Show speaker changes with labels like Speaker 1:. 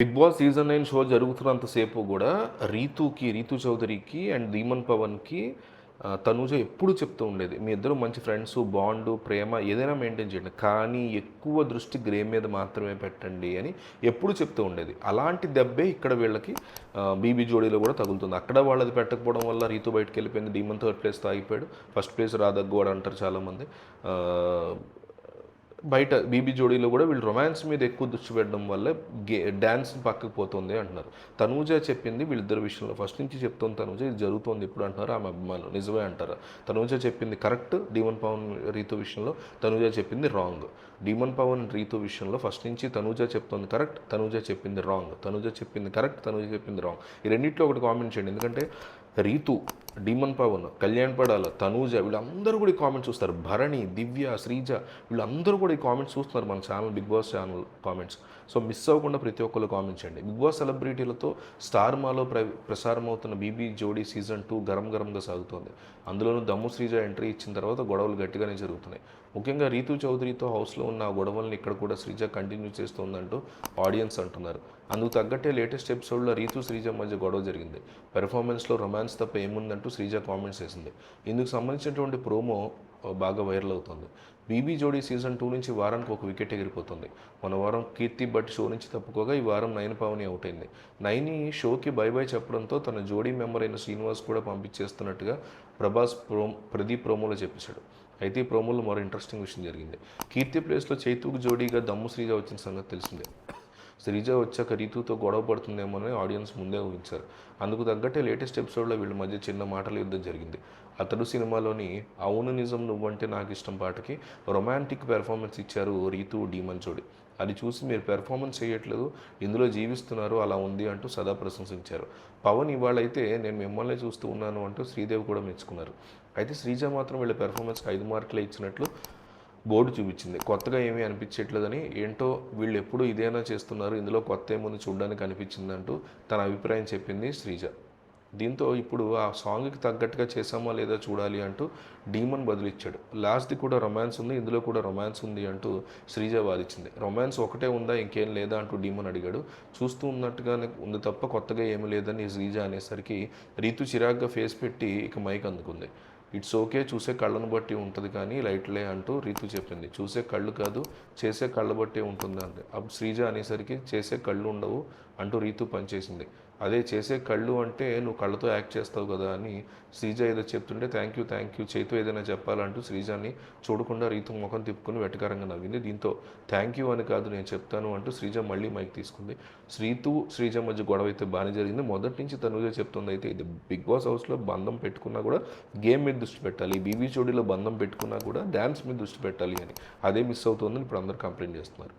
Speaker 1: Big boss season 9 show జరుగుతున్నంతసేపు గూడా Ritu చౌదరికి and Dhiman పవన్‌కి Tanuja ఎప్పుడు చెప్తూ ఉండేది. మీ ఇద్దరు మంచి ఫ్రెండ్స్, బాండు, ప్రేమ ఏదైనా మెయింటైన్ చేయండి. కానీ ఎక్కువ దృష్టి గ్రే మీద మాత్రమే పెట్టండి అని ఎప్పుడు చెప్తూ ఉండేది. అలాంటి దెబ్బే ఇక్కడ వీళ్ళకి బీబీ జోడీలో కూడా తగులుతుంది. అక్కడ వాళ్ళది పెట్టకపోవడం వల్ల రీతూ బయటకెళ్ళిపోయింది. ధీమన్ థర్డ్ ప్లేస్‌తో ఆగిపోయాడు. ఫస్ట్ ప్లేస్ రాదగ్గోడు అంటారు చాలామంది. బయట బీబీ జోడీలో కూడా వీళ్ళు రొమాన్స్ మీద ఎక్కువ దృష్టి పెట్టడం వల్ల డ్యాన్స్ పక్కకు పోతుంది అంటున్నారు. తనూజ చెప్పింది వీళ్ళిద్దరి విషయంలో ఫస్ట్ నుంచి చెప్తుంది తనూజ ఇది జరుగుతుంది ఇప్పుడు అంటున్నారు ఆమె అభిమానులు నిజమే అంటారు. తనూజ చెప్పింది కరెక్ట్, డీమన్ పవన్ రీతు విషయంలో తనూజ చెప్పింది రాంగ్. డీమన్ పవన్ రీతు విషయంలో ఫస్ట్ నుంచి తనూజ చెప్తుంది కరెక్ట్, తనూజ చెప్పింది రాంగ్, తనూజ చెప్పింది కరెక్ట్, తనూజ చెప్పింది రాంగ్. ఈ రెండింటిలో ఒకటి కామెంట్ చేయండి. ఎందుకంటే రీతు, డీమన్ పవన్, కళ్యాణ్ పడాల, తనూజ వీళ్ళందరూ కూడా ఈ కామెంట్స్ చూస్తారు. భరణి, దివ్య, శ్రీజ వీళ్ళందరూ కూడా ఈ కామెంట్స్ చూస్తున్నారు మన channel, Bigg Boss channel comments. So miss అవ్వకుండా ప్రతి ఒక్కరు కామెంట్ చేయండి. బిగ్ బాస్ సెలబ్రిటీలతో స్టార్ మాలో ప్రసారం అవుతున్న బీబీ జోడీ సీజన్ 2 గరంగా సాగుతోంది. అందులోనూ దమ్ము శ్రీజ ఎంట్రీ ఇచ్చిన తర్వాత గొడవలు గట్టిగానే జరుగుతున్నాయి. ముఖ్యంగా రీతూ చౌదరితో హౌస్లో ఉన్న ఆ గొడవల్ని ఇక్కడ కూడా శ్రీజ కంటిన్యూ చేస్తోందంటూ ఆడియన్స్ అంటున్నారు. అందుకు తగ్గట్టే లేటెస్ట్ ఎపిసోడ్లో రీతూ శ్రీజ మధ్య గొడవ జరిగింది. పెర్ఫార్మెన్స్లో రొమాన్స్ తప్ప ఏముందంటూ శ్రీజ కామెంట్స్ చేసింది. ఇందుకు సంబంధించినటువంటి ప్రోమో బాగా వైరల్ అవుతుంది. బీబీ జోడీ సీజన్ 2 నుంచి వారానికి ఒక వికెట్ ఎగిరిపోతుంది. మన వారం కీర్తి భట్ షో నుంచి తప్పుకోగా ఈ వారం నయని పవని అవుట్ అయింది. నయని షోకి బై బై చెప్పడంతో తన జోడీ మెంబర్ అయిన శ్రీనివాస్ కూడా పంపించేస్తున్నట్టుగా ప్రదీప్ ప్రోమోలో చెప్పేశాడు. అయితే ఈ ప్రోమోలో మరో ఇంట్రెస్టింగ్ విషయం జరిగింది. కీర్తి ప్లేస్లో చైతుకు జోడీగా దమ్ము శ్రీజ వచ్చిన సంగతి తెలిసిందే. శ్రీజ వచ్చాక రీతుతో గొడవ పడుతుందేమోనని ఆడియన్స్ ముందే ఊహించారు. అందుకు తగ్గట్టే లేటెస్ట్ ఎపిసోడ్లో వీళ్ళ మధ్య చిన్న మాటల యుద్ధం జరిగింది. అతడు సినిమాలోని అవును నిజం నువ్వంటే నాకు ఇష్టం పాటకి రొమాంటిక్ పెర్ఫార్మెన్స్ ఇచ్చారు రీతు డీమన్ జోడి. అది చూసి మీరు పెర్ఫార్మెన్స్ చేయట్లేదు, ఇందులో జీవిస్తున్నారు, అలా ఉంది అంటూ సదా ప్రశంసించారు. పవన్ ఇవాళైతే నేను మిమ్మల్ని చూస్తూ ఉన్నాను అంటూ శ్రీదేవి కూడా మెచ్చుకున్నారు. అయితే శ్రీజ మాత్రం వీళ్ళ పెర్ఫార్మెన్స్కి 5 మార్కులే ఇచ్చినట్లు బోర్డు చూపించింది. కొత్తగా ఏమీ అనిపించట్లేదని, ఏంటో వీళ్ళు ఎప్పుడు ఇదేనా చేస్తున్నారు, ఇందులో కొత్త ఏముంది చూడడానికి అనిపించిందంటూ తన అభిప్రాయం చెప్పింది శ్రీజ. దీంతో ఇప్పుడు ఆ సాంగ్కి తగ్గట్టుగా చేసామా లేదా చూడాలి అంటూ డీమన్ బదులిచ్చాడు. లాస్ట్ది కూడా రొమాన్స్ ఉంది, ఇందులో కూడా రొమాన్స్ ఉంది అంటూ శ్రీజ వాదించింది. రొమాన్స్ ఒకటే ఉందా ఇంకేం లేదా అంటూ డీమన్ అడిగాడు. చూస్తూ ఉన్నట్టుగానే ఉంది తప్ప కొత్తగా ఏమీ లేదని శ్రీజ అనేసరికి రీతు చిరాగ్గా ఫేస్ పెట్టి ఇక మైక్ అందుకుంది. ఇట్స్ ఓకే, చూసే కళ్ళను బట్టి ఉంటుంది కానీ లైట్లే అంటూ రీతు చెప్పింది. చూసే కళ్ళు కాదు చేసే కళ్ళ బట్టే ఉంటుంది అంది. అప్పుడు శ్రీజ అనేసరికి చేసే కళ్ళు ఉండవు అంటూ రీతు పనిచేసింది. అదే చేసే కళ్ళు అంటే నువ్వు కళ్ళతో యాక్ట్ చేస్తావు కదా అని శ్రీజ ఏదో చెప్తుంటే థ్యాంక్ యూ చేతు ఏదైనా చెప్పాలంటూ శ్రీజాని చూడకుండా రీతు ముఖం తిప్పుకుని వెటకారంగా నవ్వింది. దీంతో థ్యాంక్ యూ అని కాదు నేను చెప్తాను అంటూ శ్రీజ మళ్ళీ మైక్ తీసుకుంది. శ్రీజ మధ్య గొడవ అయితే బాగానే జరిగింది. మొదటి నుంచి తనుజ చెప్తుంది అయితే ఇది బిగ్ బాస్ హౌస్లో బంధం పెట్టుకున్నా కూడా గేమ్ మీద దృష్టి పెట్టాలి, బీబీ జోడీలో బంధం పెట్టుకున్నా కూడా డ్యాన్స్ మీద దృష్టి పెట్టాలి అని. అదే మిస్ అవుతుందని ఇప్పుడు అందరూ కంప్లైంట్ చేస్తున్నారు.